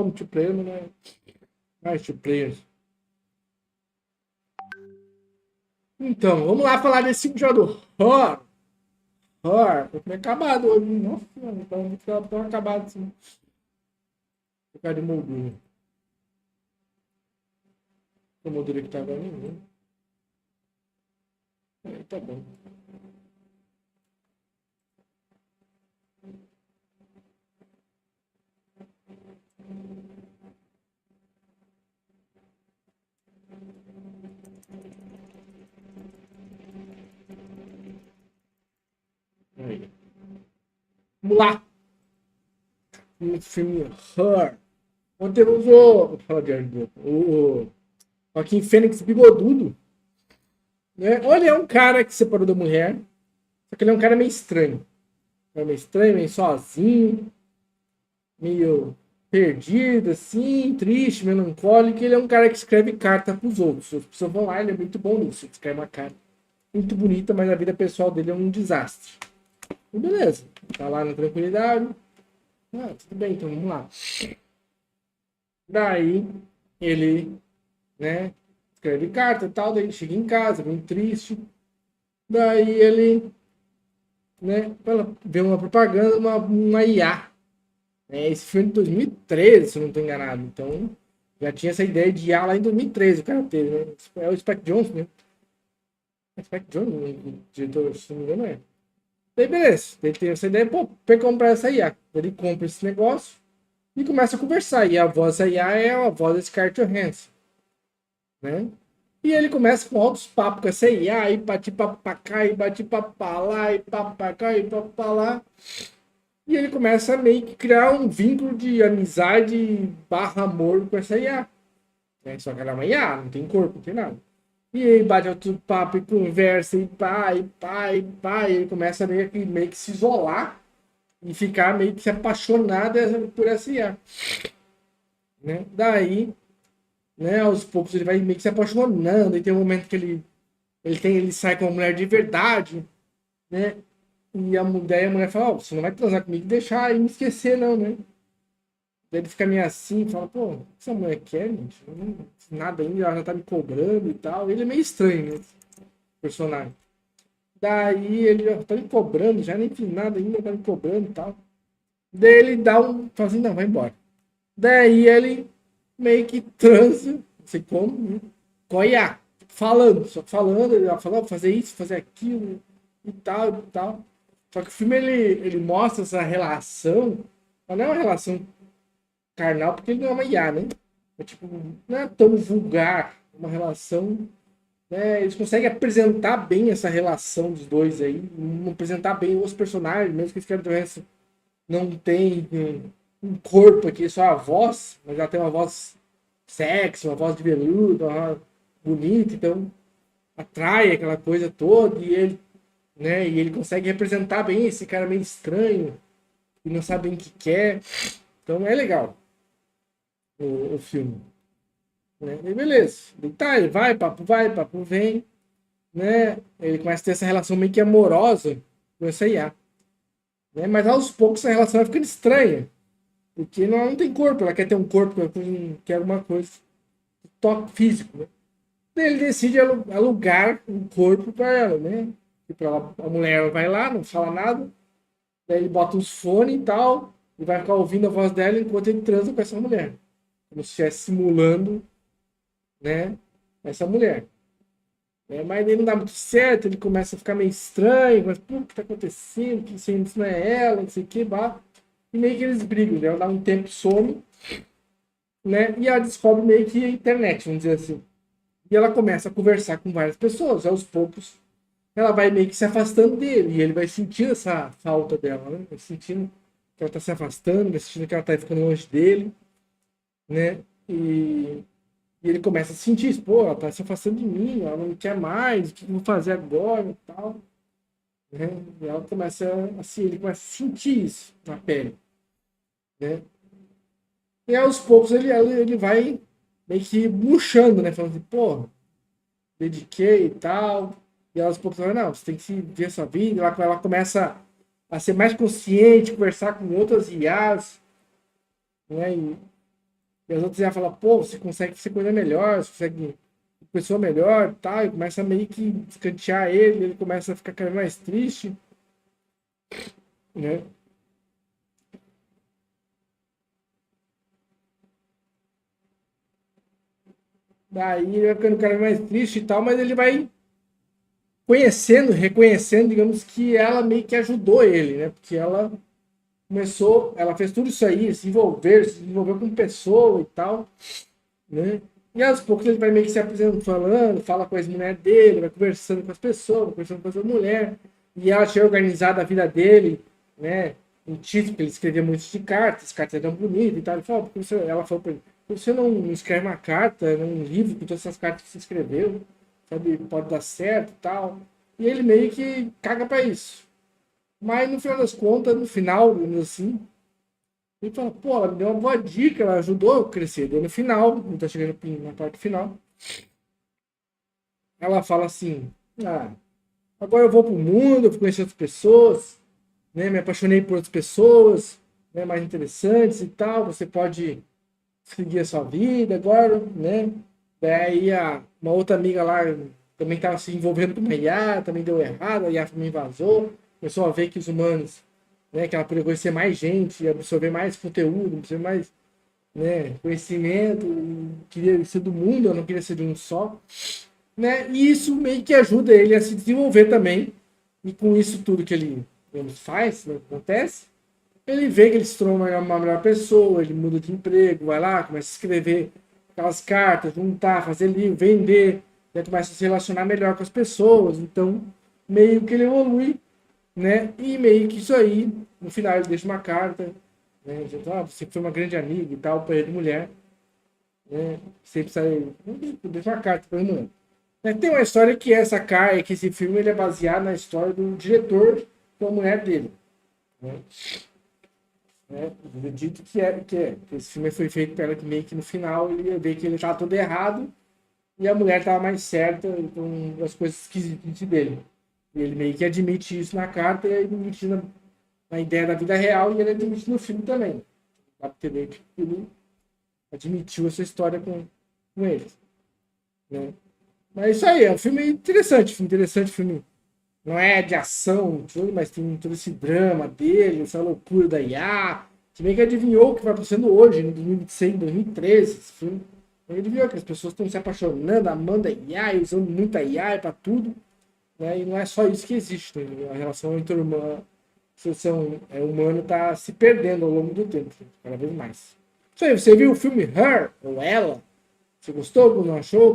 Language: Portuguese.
multiplayer, mas não é multiplayer. Então, vamos lá falar desse filme de horror. Horror. Foi acabado hoje. Nossa, então tão acabado assim. Ficar de moldura. A moldura que tá agora ninguém. Tá bom. Aí. Vamos lá. Um filme horror. Ontem usou. Vou falar de o Joaquim Fênix bigodudo. Né? Ou ele é um cara que separou da mulher. Só que ele é um cara meio estranho. Meio estranho, meio sozinho. Meio perdido, assim, triste, melancólico. Ele é um cara que escreve carta pros outros. As pessoas vão lá, ele é muito bom nisso. Ele escreve uma carta muito bonita, mas a vida pessoal dele é um desastre. E beleza. Tá lá na tranquilidade. Ah, tudo bem, então vamos lá. Daí ele, né, escreve carta e tal, daí ele chega em casa, muito triste. Daí ele, né, vê uma propaganda, uma IA. Esse filme é de 2013, se eu não estou enganado. Então, já tinha essa ideia de IA lá em 2013, o cara teve, né? É o Spike Jonze, né? É Spike Jonze, o diretor, se não me engano, é. Daí, beleza. Ele tem essa ideia, pô, pra comprar essa IA. Ele compra esse negócio e começa a conversar. E a voz da IA é a voz da Scarlett Johansson, né? E ele começa com altos papos com essa IA, e bate papo pra cá, e bate papo pra lá, e papo pra cá, e papo pra lá. E ele começa a meio que criar um vínculo de amizade barra amor com essa IA. Né? Só que ela é uma IA, não tem corpo, não tem nada. E aí bate outro papo e conversa, e pá, e pá, e pá. E ele começa a meio que se isolar e ficar meio que se apaixonado por essa IA. Né? Daí, né, aos poucos ele vai meio que se apaixonando. E tem um momento que ele sai com uma mulher de verdade, né? E daí a mulher fala, oh, você não vai transar comigo e deixar e me esquecer, não, né? Daí ele fica meio assim, fala, pô, o que essa mulher quer, gente? Não, nada ainda, ela já tá me cobrando e tal. Ele é meio estranho, né? Personagem. Daí ele já tá me cobrando, já nem fiz nada ainda, tá me cobrando e tal. Daí ele dá um. Fala assim, não, vai embora. Daí ele meio que transa, não sei como, né? Com a IA. Falando, só falando, ele vai falar, fazer isso, fazer aquilo e tal, e tal. Só que o filme ele mostra essa relação, mas não é uma relação carnal, porque ele não é uma IA, né? É tipo, não é tão vulgar uma relação. Né? Eles conseguem apresentar bem essa relação dos dois aí, apresentar bem os personagens, mesmo que esse cara não tem um corpo aqui, só a voz, mas já tem uma voz sexy, uma voz de veludo, uma voz bonita, então atrai aquela coisa toda e ele, né, e ele consegue representar bem esse cara meio estranho e não sabe bem o que quer. Então é legal o filme. Né? E beleza. E tá, ele vai, papo vem, né? Ele começa a ter essa relação meio que amorosa com essa IA. Né? Mas aos poucos essa relação vai ficando estranha. Porque ela não tem corpo, ela quer ter um corpo, quer alguma coisa, toque físico. Né? Daí ele decide alugar um corpo para ela, né? Tipo, a mulher vai lá, não fala nada, daí ele bota uns fones e tal, e vai ficar ouvindo a voz dela enquanto ele transa com essa mulher. Como se estivesse simulando, né, essa mulher. Mas ele não dá muito certo, ele começa a ficar meio estranho, mas pô, o que tá acontecendo? Que isso não é ela, não sei o que, bah. E meio que eles brigam, né? Ela dá um tempo, some, né? E ela descobre meio que a internet, vamos dizer assim. E ela começa a conversar com várias pessoas, aos poucos ela vai meio que se afastando dele, e ele vai sentindo essa falta dela, né? Vai sentindo que ela tá se afastando, vai sentindo que ela tá ficando longe dele, né? E ele começa a sentir isso, pô, ela tá se afastando de mim, ela não me quer mais, o que eu vou fazer agora e tal. Né? E ela começa assim, ele começa a sentir isso na pele. Né? E aos poucos ele vai meio que murchando, né? Falando assim, pô, dediquei e tal. E aos poucos ela, não, você tem que se ver sua vida. Ela começa a ser mais consciente, conversar com outras IAs, né? E as outras iam falar, pô, você consegue ser coisa melhor, você consegue ser pessoa melhor, tá? E começa a meio que escantear ele começa a ficar cada vez mais triste, né? Daí ele vai ficando cada vez mais triste e tal, mas ele vai conhecendo, reconhecendo, digamos que ela meio que ajudou ele, né? Porque ela começou, ela fez tudo isso aí, se desenvolveu como pessoa e tal, né? E aos poucos ele vai meio que se apresentando, falando, fala com as mulheres dele, vai conversando com as pessoas, vai conversando com as mulheres, e ela tinha organizado a vida dele, né? Um título que ele escrevia muitos de cartas, cartas eram bonitas e tal. Ele falou, ela falou pra ele, por que você não escreve uma carta, um livro com todas essas cartas que você escreveu, sabe? Pode dar certo e tal. E ele meio que caga pra isso. Mas no final das contas, no final, digamos assim, ele fala, pô, ela me deu uma boa dica, ela ajudou eu a crescer. Daí no final, quando tá chegando na parte final, ela fala assim, ah, agora eu vou pro mundo, eu vou conhecer outras pessoas, né? Me apaixonei por outras pessoas, né, mais interessantes e tal. Você pode seguir a sua vida agora, né? Daí uma outra amiga lá também estava se envolvendo com uma IA, também deu errado, a IA também vazou. Começou a ver que os humanos, né, que ela poderia conhecer mais gente, absorver mais conteúdo, absorver mais, né, conhecimento, queria ser do mundo, eu não queria ser de um só, né? E isso meio que ajuda ele a se desenvolver também. E com isso tudo que ele, digamos, faz, né, acontece, ele vê que ele se tornou uma melhor pessoa, ele muda de emprego, vai lá, começa a escrever aquelas cartas, juntar, fazer livro, vender, né, começa a se relacionar melhor com as pessoas. Então, meio que ele evolui, né? E meio que isso aí, no final ele deixa uma carta, né? Dizendo, ah, você foi uma grande amiga e tal, para ele mulher, né? Sempre sai, deixa uma carta para ele mulher. Tem uma história que essa cara, que esse filme ele é baseado na história do diretor com a mulher dele, né? Eu acredito que esse filme foi feito para ela que meio que no final ele ia ver que ele estava todo errado e a mulher estava mais certa com as coisas esquisitas dele. E ele meio que admite isso na carta e admite na ideia da vida real e ele admite no filme também. Dá pra entender que ele admitiu essa história com eles, né? Mas é isso aí, é um filme interessante, filme. Não é de ação, tudo, mas tem todo esse drama dele, essa loucura da IA. Que meio que adivinhou o que vai acontecendo hoje, em 2026, 2013, esse filme. Ele adivinhou que as pessoas estão se apaixonando, amando a IA e usando muita IA para tudo. Né? E não é só isso que existe. Né? A relação entre humano, humano está se perdendo ao longo do tempo, cada vez mais. Isso aí, você viu o filme Her, ou Ela? Você gostou? Não achou?